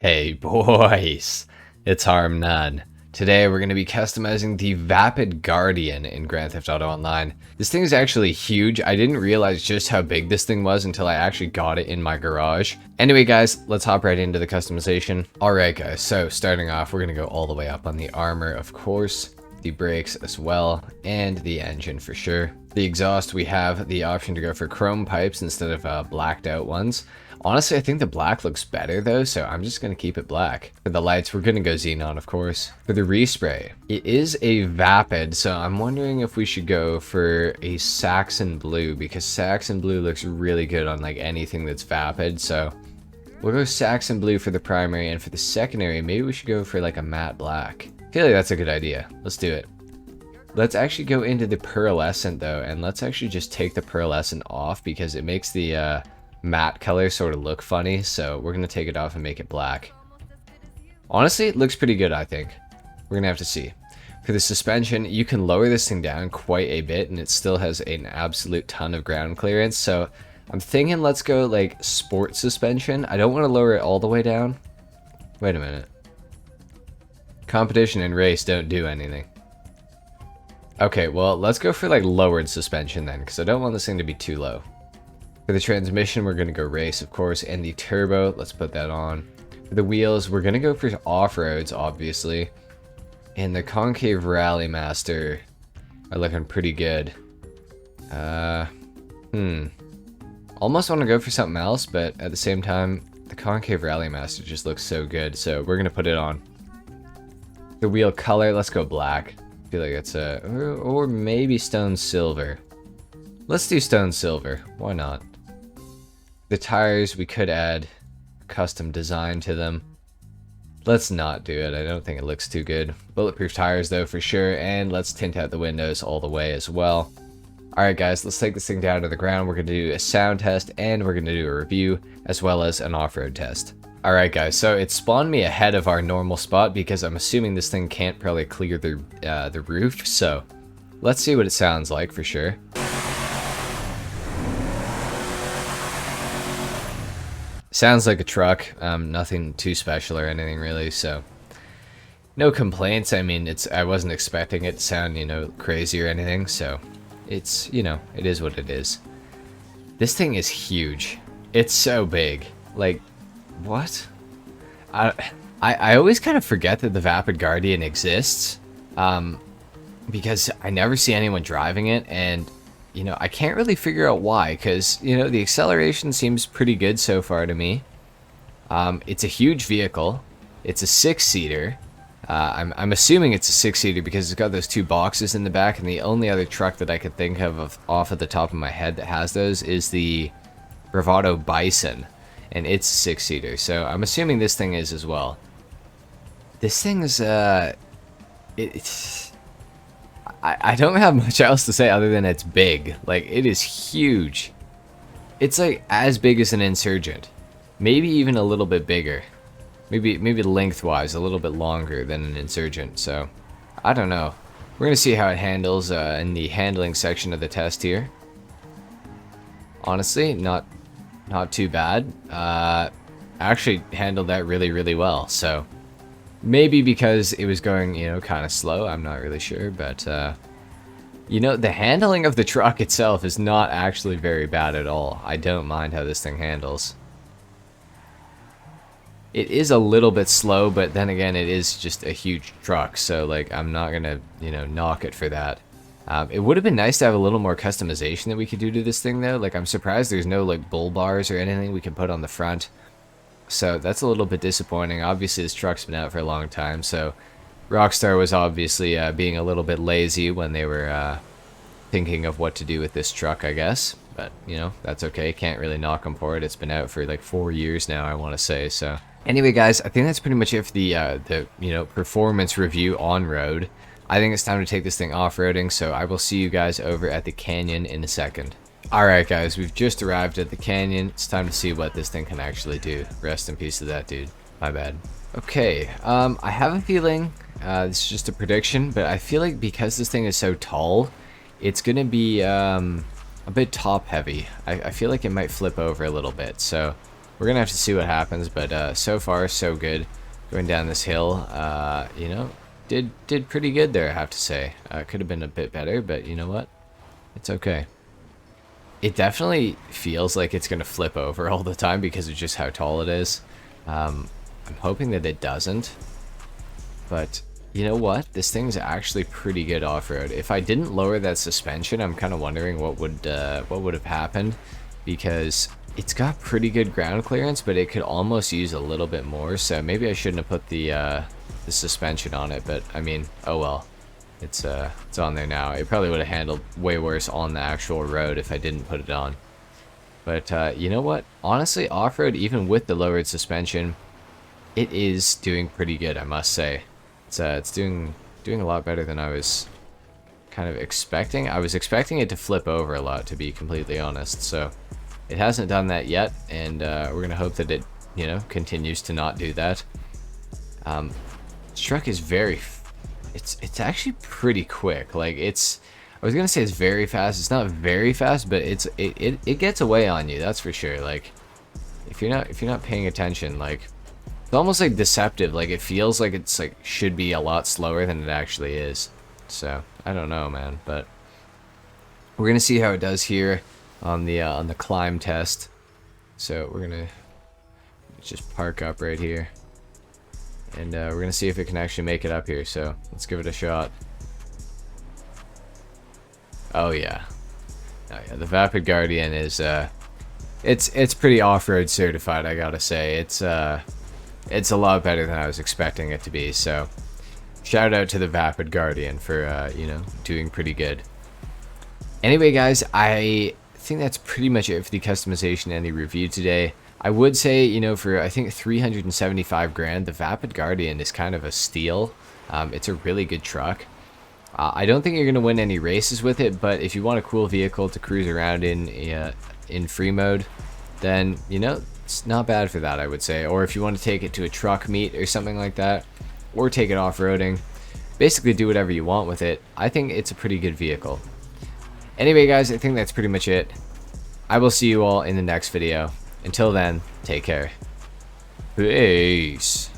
Hey boys, it's HarmNone. Today we're going to be customizing the Vapid Guardian in Grand Theft Auto Online. This thing is actually huge. I didn't realize just how big this thing was until I actually got it in my garage. Anyway guys, let's hop right into the customization. Alright guys, so starting off we're going to go all the way up on the armor, of course, the brakes as well, and the engine for sure. The exhaust, we have the option to go for chrome pipes instead of blacked out ones. Honestly, I think the black looks better though, so I'm just going to keep it black. For the lights, we're going to go xenon, of course. For the respray, it is a Vapid, so I'm wondering if we should go for a Saxon blue, because Saxon blue looks really good on like anything that's Vapid, so we'll go Saxon blue for the primary, and for the secondary, maybe we should go for like a matte black. I feel like that's a good idea. Let's do it. Let's actually go into the pearlescent though, and let's actually just take the pearlescent off because it makes the matte color sort of look funny, so we're gonna take it off and make it black. Honestly, it looks pretty good, I think. We're gonna have to see. For the suspension, you can lower this thing down quite a bit and it still has an absolute ton of ground clearance, so I'm thinking let's go like sport suspension. I don't want to lower it all the way down. Wait a minute. Competition and race don't do anything. Okay, well, let's go for like lowered suspension then, because I don't want this thing to be too low. For the transmission, we're going to go race, of course, and the turbo, let's put that on. For the wheels, we're going to go for off-roads, obviously. And the concave rally master are looking pretty good. Almost want to go for something else, but at the same time, the concave rally master just looks so good, so we're going to put it on. The wheel color, let's go black. I feel like it's or maybe stone silver. Let's do stone silver, why not? The tires, we could add custom design to them. Let's not do it, I don't think it looks too good. Bulletproof tires though for sure, and let's tint out the windows all the way as well. Alright guys, let's take this thing down to the ground. We're going to do a sound test and we're going to do a review as well as an off-road test. Alright guys, so it spawned me ahead of our normal spot because I'm assuming this thing can't probably clear the roof, so let's see what it sounds like for sure. Sounds like a truck, nothing too special or anything really, so no complaints. I mean, I wasn't expecting it to sound, you know, crazy or anything, so it's, you know, it is what it is. This thing is huge. It's so big. Like, what? I always kind of forget that the Vapid Guardian exists, because I never see anyone driving it, and you know, I can't really figure out why, because, you know, the acceleration seems pretty good so far to me. It's a huge vehicle. It's a 6-seater. I'm assuming it's a 6-seater because it's got those two boxes in the back, and the only other truck that I could think of off of the top of my head that has those is the Bravado Bison, and it's a 6-seater, so I'm assuming this thing is as well. This thing is, I don't have much else to say other than it's big. Like, it is huge. It's like as big as an Insurgent. Maybe even a little bit bigger. Maybe lengthwise a little bit longer than an Insurgent, so I don't know. We're going to see how it handles in the handling section of the test here. Honestly, not too bad. Actually handled that really well, so maybe because it was going, you know, kind of slow, I'm not really sure, but, you know, the handling of the truck itself is not actually very bad at all. I don't mind how this thing handles. It is a little bit slow, but then again, it is just a huge truck, so, like, I'm not gonna, you know, knock it for that. It would have been nice to have a little more customization that we could do to this thing, though. Like, I'm surprised there's no, like, bull bars or anything we can put on the front. So that's a little bit disappointing. Obviously, this truck's been out for a long time, so Rockstar was obviously being a little bit lazy when they were thinking of what to do with this truck, I guess. But, you know, that's okay. Can't really knock them for it. It's been out for like 4 years now, I want to say. So anyway, guys, I think that's pretty much it for the you know, performance review on road. I think it's time to take this thing off-roading, so I will see you guys over at the canyon in a second. Alright guys, we've just arrived at the canyon. It's time to see what this thing can actually do. Rest in peace to that dude. My bad. Okay, I have a feeling, this is just a prediction, but I feel like because this thing is so tall, it's gonna be a bit top heavy. I feel like it might flip over a little bit, so we're gonna have to see what happens, but so far so good. Going down this hill, you know, did pretty good there, I have to say. Could have been a bit better, but you know what? It's okay. It definitely feels like it's gonna flip over all the time because of just how tall it is. I'm hoping that it doesn't, but you know what? This thing's actually pretty good off-road. If I didn't lower that suspension, I'm kind of wondering what would have happened, because it's got pretty good ground clearance, but it could almost use a little bit more. So maybe I shouldn't have put the suspension on it. But I mean, oh well, it's on there now. It probably would have handled way worse on the actual road if I didn't put it on. But you know what? Honestly, off-road, even with the lowered suspension, it is doing pretty good, I must say. It's doing a lot better than I was kind of expecting. I was expecting it to flip over a lot, to be completely honest. So it hasn't done that yet, and we're gonna hope that it, you know, continues to not do that. This truck is it's actually pretty quick. Like, I was gonna say it's very fast. It's not very fast, but it gets away on you, that's for sure. Like, if you're not paying attention, like, it's almost like deceptive. Like, it feels like it's like should be a lot slower than it actually is. So I don't know, man, but we're gonna see how it does here on the climb test. So we're gonna just park up right here, and we're gonna see if it can actually make it up here. So let's give it a shot. Oh yeah, oh yeah. The Vapid Guardian is it's pretty off-road certified, I gotta say. It's a lot better than I was expecting it to be. So shout out to the Vapid Guardian for you know, doing pretty good. Anyway, guys, I think that's pretty much it for the customization and the review today. I would say, you know, for I think 375 grand, the Vapid Guardian is kind of a steal. It's a really good truck. I don't think you're gonna win any races with it, but if you want a cool vehicle to cruise around in free mode, then you know, it's not bad for that, I would say. Or if you want to take it to a truck meet or something like that, or take it off-roading, basically do whatever you want with it. I think it's a pretty good vehicle. Anyway, guys, I think that's pretty much it. I will see you all in the next video. Until then, take care. Peace.